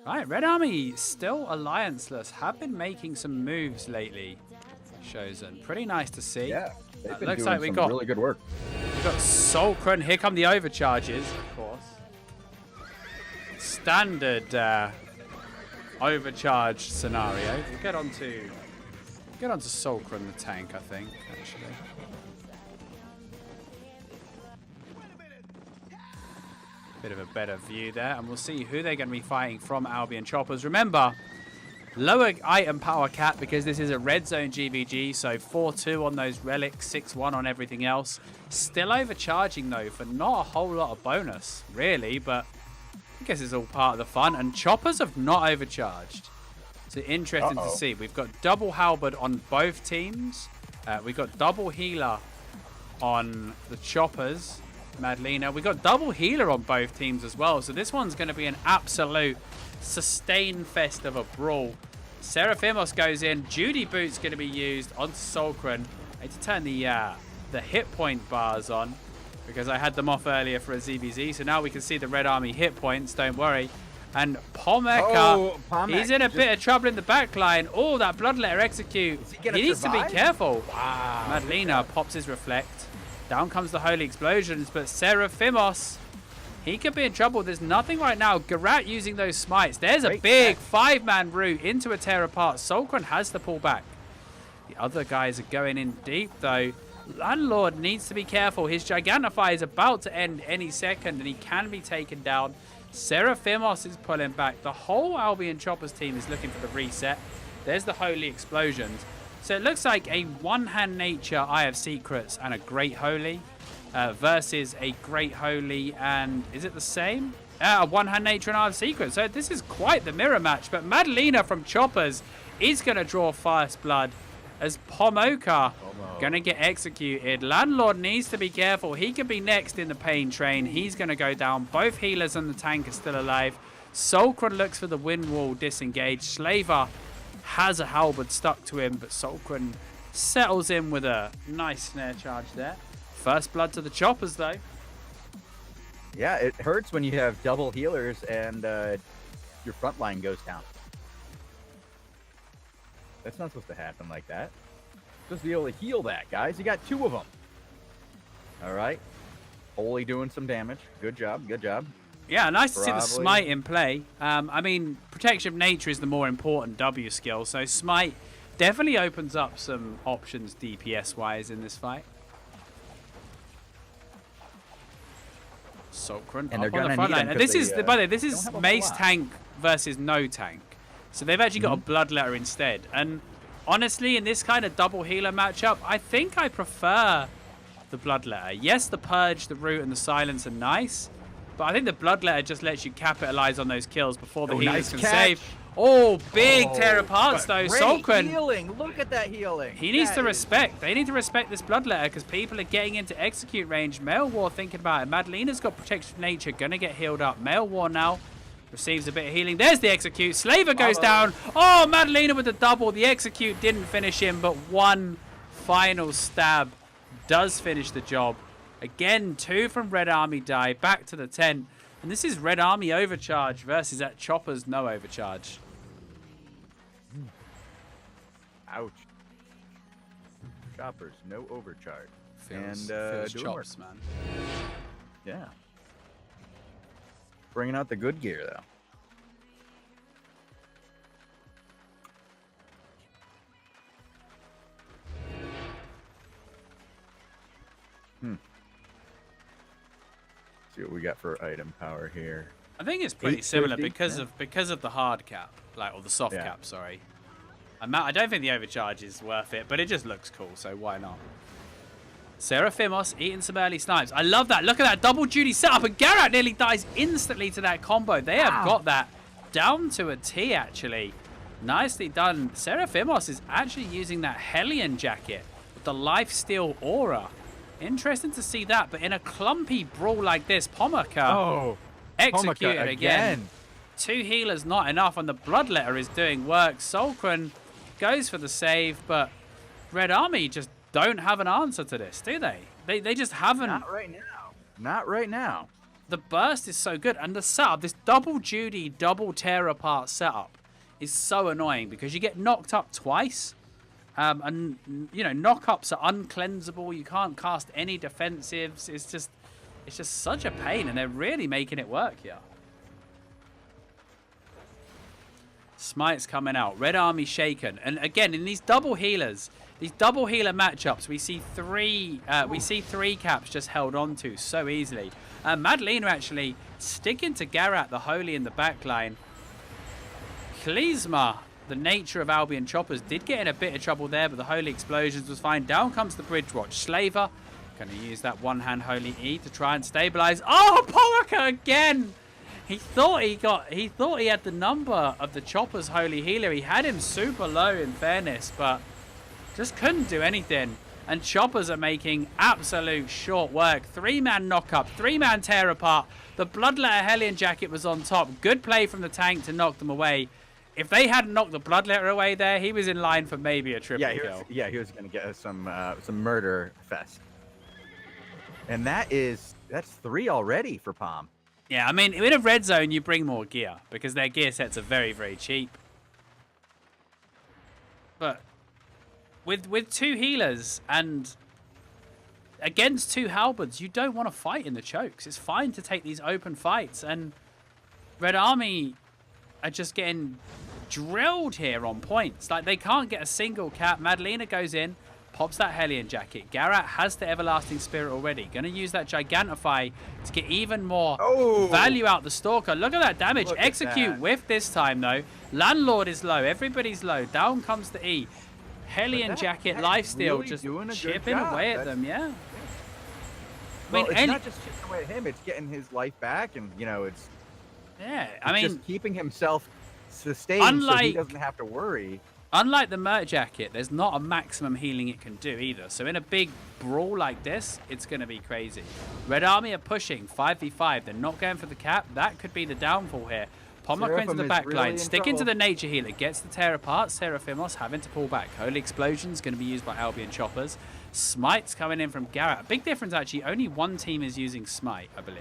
Right, Red Army still allianceless. Have been making some moves lately, Shozen. Pretty nice to see. Yeah, they've been Looks doing like we some got really good work. Sulkran. Here come the overcharges, of course. Standard overcharge scenario. We'll get on to Sulkran the tank, I think, actually. Bit of a better view there, and we'll see who they're going to be fighting from Albion Choppers. Remember, lower item power cap because this is a red zone GVG, so 4-2 on those relics, 6-1 on everything else. Still overcharging, though, for not a whole lot of bonus, really, but I guess it's all part of the fun. And Choppers have not overcharged. So interesting to see. We've got double halberd on both teams. We've got double healer on the Choppers. Madlena. We got double healer on both teams as well. So this one's going to be an absolute sustain fest of a brawl. Seraphimos goes in. Judy Boot's going to be used onto Sulkran. I need to turn the hit point bars on because I had them off earlier for a ZBZ. So now we can see the Red Army hit points. Don't worry. And Pomeka, he's in a bit of trouble in the back line. Oh, that Bloodletter execute. He needs to be careful. Wow. Madlena pops his reflect. Down comes the Holy Explosions, but Seraphimos, he could be in trouble. There's nothing right now. Garat using those smites. There's a big 5-man route into a tear apart. Sulkran has to pull back. The other guys are going in deep, though. Landlord needs to be careful. His Gigantify is about to end any second, and he can be taken down. Seraphimos is pulling back. The whole Albion Choppers team is looking for the reset. There's the Holy Explosions. So it looks like a one-hand nature Eye of Secrets and a Great Holy versus a Great Holy and is it the same? A one-hand nature and Eye of Secrets. So this is quite the mirror match. But Madalena from Choppers is going to draw first blood as Pomoka going to get executed. Landlord needs to be careful. He could be next in the pain train. He's going to go down. Both healers and the tank are still alive. Sulkran looks for the wind wall disengaged. Slaver has a halberd stuck to him, but Sulkran settles in with a nice snare charge there. First blood to the Choppers, though. Yeah, it hurts when you have double healers and your front line goes down. That's not supposed to happen like that. You're supposed to be able to heal that, guys. You got 2 of them. All right. Holy doing some damage. Good job. Good job. Yeah, nice to see the Smite in play. I mean, Protection of Nature is the more important W skill, so Smite definitely opens up some options DPS-wise in this fight. Sulkran up on the front line. And this is, by the way, this is Mace tank versus no tank. So they've actually got a Bloodletter instead. And honestly, in this kind of double healer matchup, I think I prefer the Bloodletter. Yes, the Purge, the Root, and the Silence are nice. But I think the Bloodletter just lets you capitalize on those kills before the healers can save. Oh, big tear apart though. Sulkran. Healing. Look at that healing. He needs to respect. They need to respect this Bloodletter because people are getting into execute range. Male War thinking about it. Madalena's got Protection of Nature. Going to get healed up. Male War now receives a bit of healing. There's the execute. Slaver goes down. Oh, Madalena with the double. The execute didn't finish him, but one final stab does finish the job. Again, 2 from Red Army die. Back to the tent. And this is Red Army overcharge versus that Choppers no overcharge. Ouch. Choppers no overcharge. Feels chops, man. Yeah. Bringing out the good gear, though. See what we got for item power here. I think it's pretty similar because of the hard cap, or the soft cap. Sorry. I don't think the overcharge is worth it, but it just looks cool, so why not? Seraphimos eating some early snipes. I love that. Look at that double duty setup, and Garat nearly dies instantly to that combo. They have got that down to a T, actually. Nicely done. Seraphimos is actually using that Hellion jacket with the lifesteal aura. Interesting to see that, but in a clumpy brawl like this, Pomaka executed again. 2 healers not enough, and the Bloodletter is doing work. Sulkran goes for the save, but Red Army just don't have an answer to this, do they? They just haven't. Not right now. Not right now. the burst is so good. And the setup, this double Judy, double tear apart setup is so annoying because you get knocked up twice. And, you know, knock-ups are uncleansable. You can't cast any defensives. It's just such a pain, and they're really making it work here. Smite's coming out. Red Army shaken. And again, in these double healers, these double healer matchups, we see three caps just held onto so easily. Madalena actually sticking to Garat, the Holy, in the backline. Klezma, the nature of Albion choppers, did get in a bit of trouble there, but the Holy Explosions was fine. Down comes the Bridge Watch. Slaver going to use that one-hand Holy E to try and stabilize. Oh, Polaka again! He thought he had the number of the Chopper's Holy Healer. He had him super low, in fairness, but just couldn't do anything. And Choppers are making absolute short work. 3-man knock-up, 3-man tear apart. The Bloodletter Hellion Jacket was on top. Good play from the tank to knock them away. If they hadn't knocked the Bloodletter away there, he was in line for maybe a triple kill. He was going to get some murder fest. And that's 3 already for Palm. Yeah, I mean, in a red zone, you bring more gear because their gear sets are very, very cheap. But with 2 healers and against 2 halberds, you don't want to fight in the chokes. It's fine to take these open fights. And Red Army are just getting drilled here on points. Like, they can't get a single cap. Madalena goes in, pops that Hellion Jacket. Garat has the Everlasting Spirit already. Going to use that Gigantify to get even more value out the Stalker. Look at that damage. Execute whiff this time, though. Landlord is low. Everybody's low. Down comes the E. Hellion Jacket, Lifesteal, really just chipping away at them, yeah. Well, I mean, it's not just chipping away at him. It's getting his life back, and, you know, it's... Yeah, I mean... just keeping himself sustained so he doesn't have to worry. Unlike the Mert Jacket, there's not a maximum healing it can do either. So in a big brawl like this, it's going to be crazy. Red Army are pushing 5v5. They're not going for the cap. That could be the downfall here. Pomaka into the back line, sticking to the Nature Healer, gets the tear apart. Seraphimos having to pull back. Holy Explosion's going to be used by Albion Choppers. Smite's coming in from Garat. Big difference, actually. Only one team is using Smite, I believe.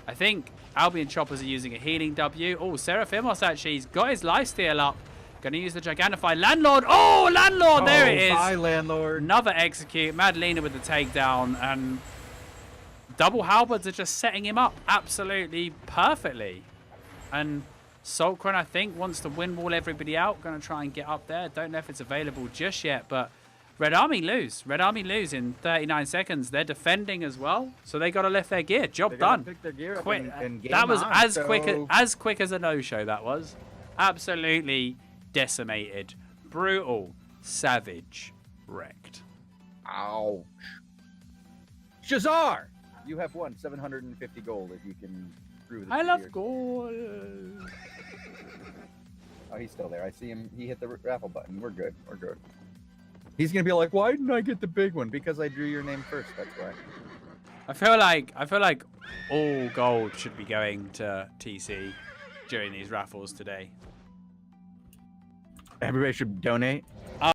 I think Albion Choppers are using a healing W. Oh, Seraphimos actually, he's got his lifesteal up. Going to use the Gigantify. Landlord! Oh, Landlord! There it is. Bye, Landlord. Another execute. Madalena with the takedown. And double halberds are just setting him up absolutely perfectly. And Saltcron, I think, wants to win wall everybody out. Going to try and get up there. Don't know if it's available just yet, but Red Army lose. Red Army lose in 39 seconds. They're defending as well, so they got to lift their gear. Job done. Pick their gear quick. Up and that was as quick as a no-show. That was absolutely decimated, brutal, savage, wrecked. Ouch. Shazar, you have won 750 gold if you can. I love gold. Oh, he's still there. I see him. He hit the raffle button. We're good. We're good. He's gonna be like, "Why didn't I get the big one?" Because I drew your name first. That's why. I feel like all gold should be going to TC during these raffles today. Everybody should donate.